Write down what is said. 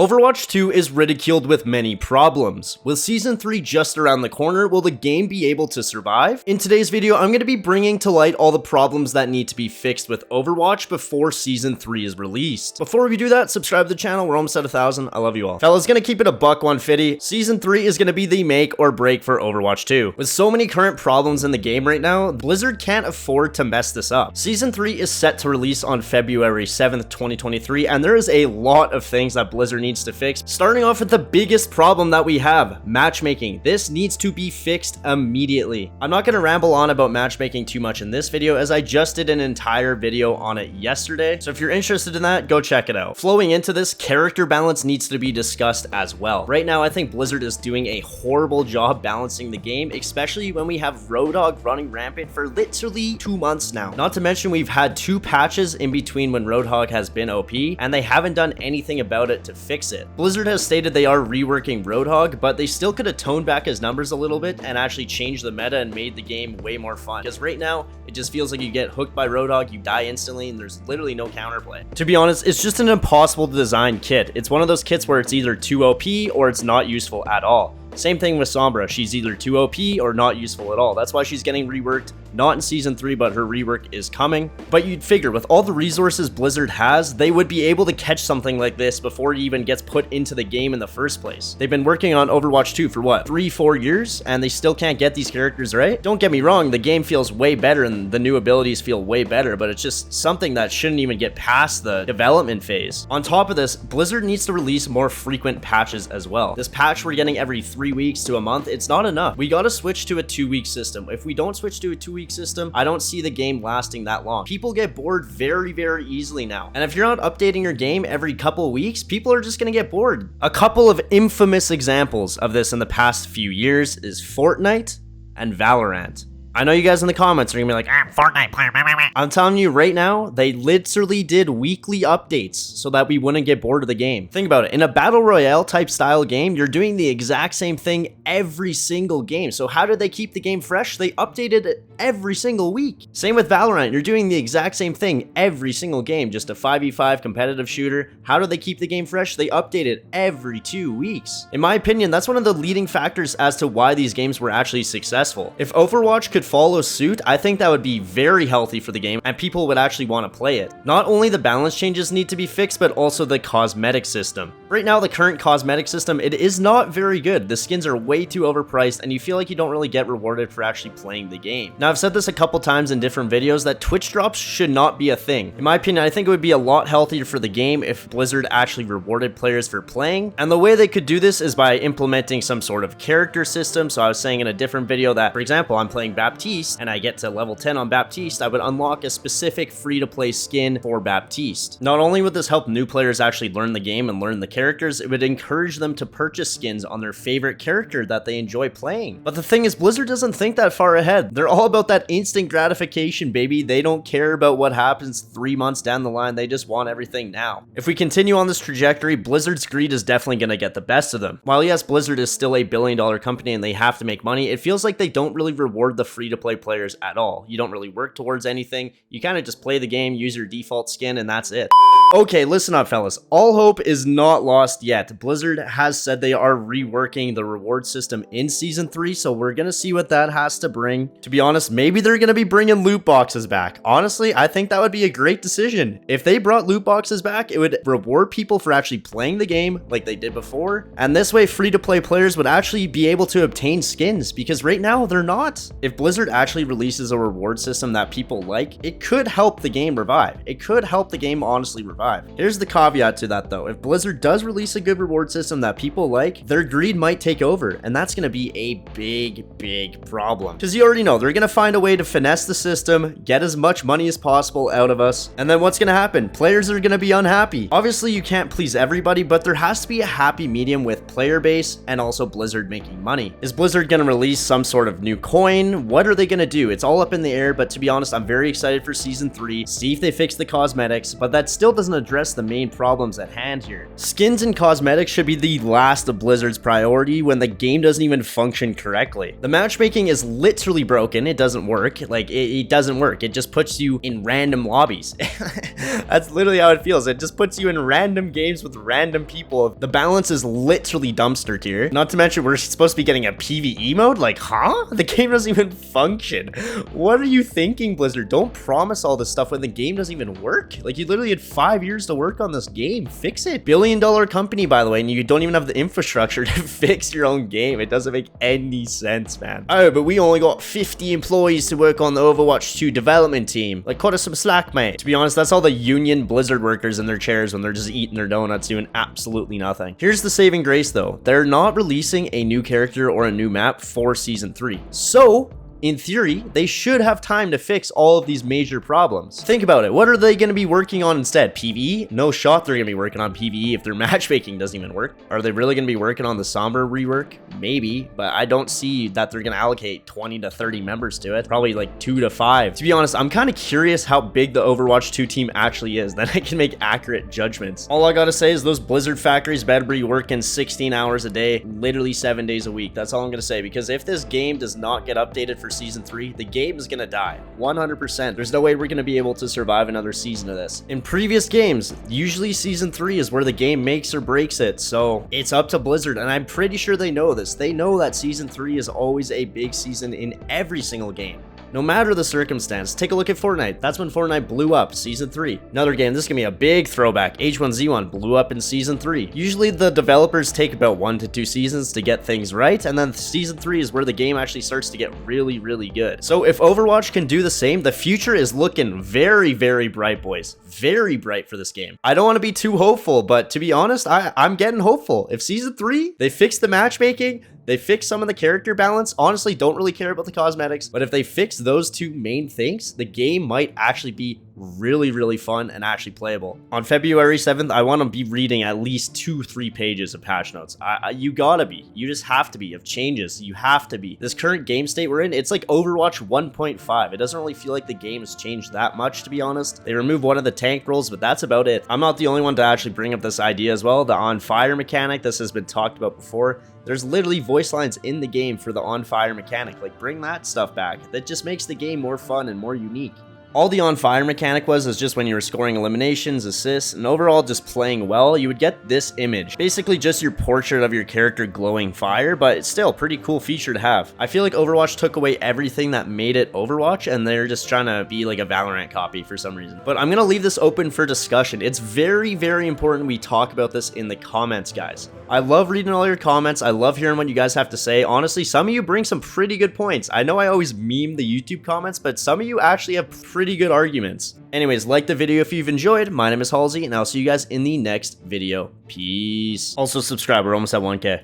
Overwatch 2 is ridiculed with many problems. With Season 3 just around the corner, will the game be able to survive? In today's video, I'm going to be bringing to light all the problems that need to be fixed with Overwatch before Season 3 is released. Before we do that, subscribe to the channel. We're almost at 1,000. I love you all. Fellas, gonna keep it a buck 150. Season 3 is going to be the make or break for Overwatch 2. With so many current problems in the game right now, Blizzard can't afford to mess this up. Season 3 is set to release on February 7th, 2023, and there is a lot of things that Blizzard needs to fix. Starting off with the biggest problem that we have, matchmaking. This needs to be fixed immediately. I'm not going to ramble on about matchmaking too much in this video, as I just did an entire video on it yesterday, so if you're interested in that, go check it out. Flowing into this, character balance needs to be discussed as well. Right now, I think Blizzard is doing a horrible job balancing the game, especially when we have Roadhog running rampant for literally 2 months now. Not to mention, we've had 2 patches in between when Roadhog has been OP, and they haven't done anything about it to fix it. Blizzard has stated they are reworking Roadhog, but they still could have toned back his numbers a little bit and actually changed the meta and made the game way more fun. Because right now, it just feels like you get hooked by Roadhog, you die instantly, and there's literally no counterplay. To be honest, it's just an impossible to design kit. It's one of those kits where it's either too OP or it's not useful at all. Same thing with Sombra, she's either too OP or not useful at all. That's why she's getting reworked, not in Season 3, but her rework is coming. But you'd figure with all the resources Blizzard has, they would be able to catch something like this before it even gets put into the game in the first place. They've been working on Overwatch 2 for what, 3-4 years, and they still can't get these characters right? Don't get me wrong, the game feels way better and the new abilities feel way better, but it's just something that shouldn't even get past the development phase. On top of this, Blizzard needs to release more frequent patches as well. This patch we're getting every 3 weeks to a month, it's not enough. We gotta switch to a 2-week system. If we don't switch to a 2-week system, I don't see the game lasting that long. People get bored very, very easily now. And if you're not updating your game every couple of weeks, people are just gonna get bored. A couple of infamous examples of this in the past few years is Fortnite and Valorant. I know you guys in the comments are gonna be like, Fortnite player. I'm telling you right now, they literally did weekly updates so that we wouldn't get bored of the game. Think about it. In a battle royale type style game, you're doing the exact same thing every single game. So how did they keep the game fresh? They updated it every single week. Same with Valorant. You're doing the exact same thing every single game, just a 5v5 competitive shooter. How do they keep the game fresh? They update it every 2 weeks. In my opinion, that's one of the leading factors as to why these games were actually successful. If Overwatch could follow suit, I think that would be very healthy for the game and people would actually want to play it. Not only the balance changes need to be fixed, but also the cosmetic system. Right now, the current cosmetic system, it is not very good. The skins are way too overpriced and you feel like you don't really get rewarded for actually playing the game. Now, I've said this a couple times in different videos that Twitch drops should not be a thing. In my opinion, I think it would be a lot healthier for the game if Blizzard actually rewarded players for playing. And the way they could do this is by implementing some sort of character system. So I was saying in a different video that, for example, I'm playing Baptiste and I get to level 10 on Baptiste, I would unlock a specific free-to-play skin for Baptiste. Not only would this help new players actually learn the game and learn the characters, it would encourage them to purchase skins on their favorite character that they enjoy playing. But the thing is, Blizzard doesn't think that far ahead. They're all about that instant gratification, baby. They don't care about what happens 3 months down the line. They just want everything now. If we continue on this trajectory, Blizzard's greed is definitely going to get the best of them. While yes, Blizzard is still a billion-dollar company and they have to make money, it feels like they don't really reward the free-to-play players at all. You don't really work towards anything. You kind of just play the game, use your default skin, and that's it. Okay, listen up, fellas. All hope is not lost yet. Blizzard has said they are reworking the reward system in Season 3, so we're gonna see what that has to bring. To be honest, maybe they're gonna be bringing loot boxes back. Honestly, I think that would be a great decision. If they brought loot boxes back, it would reward people for actually playing the game like they did before, and this way free-to-play players would actually be able to obtain skins, because right now they're not. If Blizzard actually releases a reward system that people like, it could help the game revive. It could help the game honestly revive. Here's the caveat to that though. If Blizzard does release a good reward system that people like, their greed might take over, and that's going to be a big problem. Because you already know, they're going to find a way to finesse the system, get as much money as possible out of us, and then what's going to happen? Players are going to be unhappy. Obviously, you can't please everybody, but there has to be a happy medium with player base and also Blizzard making money. Is Blizzard going to release some sort of new coin? what are they gonna do? It's all up in the air, but to be honest, I'm very excited for Season 3, see if they fix the cosmetics, but that still doesn't address the main problems at hand here. Skins and cosmetics should be the last of Blizzard's priority when the game doesn't even function correctly. The matchmaking is literally broken. It doesn't work. Like, it doesn't work. It just puts you in random lobbies. That's literally how it feels. It just puts you in random games with random people. The balance is literally dumpster tier. Not to mention, we're supposed to be getting a PvE mode? Like, huh? The game doesn't even function. What are you thinking, Blizzard? Don't promise all this stuff when the game doesn't even work. Like, you literally had 5 years to work on this game. Fix it. Billion-dollar company, by the way, and you don't even have the infrastructure to fix your own game. It doesn't make any sense, man. Oh, but we only got 50 employees to work on the Overwatch 2 development team. Like, cut us some slack, mate. To be honest, that's all the union Blizzard workers in their chairs when they're just eating their donuts doing absolutely nothing. Here's the saving grace, though. They're not releasing a new character or a new map for Season 3. So, in theory, they should have time to fix all of these major problems. Think about it. What are they going to be working on instead? PvE? No shot they're going to be working on PvE if their matchmaking doesn't even work. Are they really going to be working on the Sombra rework? Maybe, but I don't see that they're going to allocate 20 to 30 members to it. Probably like 2 to 5. To be honest, I'm kind of curious how big the Overwatch 2 team actually is. Then I can make accurate judgments. All I got to say is those Blizzard factories better be working 16 hours a day, literally 7 days a week. That's all I'm going to say, because if this game does not get updated for Season 3, the game is gonna die 100%. There's no way we're gonna be able to survive another season of this. In previous games, usually Season 3 is where the game makes or breaks it, so it's up to Blizzard, and I'm pretty sure they know this. They know that Season 3 is always a big season in every single game. No matter the circumstance. Take a look at Fortnite. That's when Fortnite blew up, Season 3. Another game, this is gonna be a big throwback. H1Z1 blew up in Season 3. Usually the developers take about 1 to 2 seasons to get things right, and then Season 3 is where the game actually starts to get really, really good. So if Overwatch can do the same, the future is looking very, very bright, boys. Very bright for this game. I don't want to be too hopeful, but to be honest, I'm getting hopeful. If Season 3, they fix the matchmaking, they fix some of the character balance. Honestly, don't really care about the cosmetics, but if they fix those 2 main things, the game might actually be really, really fun and actually playable. On February 7th, I want to be reading at least 2-3 pages of patch notes. You gotta be. You just have to be. Of changes, you have to be. This current game state we're in, it's like Overwatch 1.5. It doesn't really feel like the game has changed that much, to be honest. They removed one of the tank roles, but that's about it. I'm not the only one to actually bring up this idea as well. The on fire mechanic, this has been talked about before. There's literally voice lines in the game for the on fire mechanic. Like, bring that stuff back. That just makes the game more fun and more unique. All the on fire mechanic was just when you were scoring eliminations, assists, and overall just playing well, you would get this image. Basically just your portrait of your character glowing fire, but it's still a pretty cool feature to have. I feel like Overwatch took away everything that made it Overwatch, and they're just trying to be like a Valorant copy for some reason. But I'm gonna leave this open for discussion. It's very, very important we talk about this in the comments, guys. I love reading all your comments. I love hearing what you guys have to say. Honestly, some of you bring some pretty good points. I know I always meme the YouTube comments, but some of you actually have pretty good arguments. Anyways, like the video if you've enjoyed. My name is Halzeey, and I'll see you guys in the next video. Peace. Also subscribe, we're almost at 1K.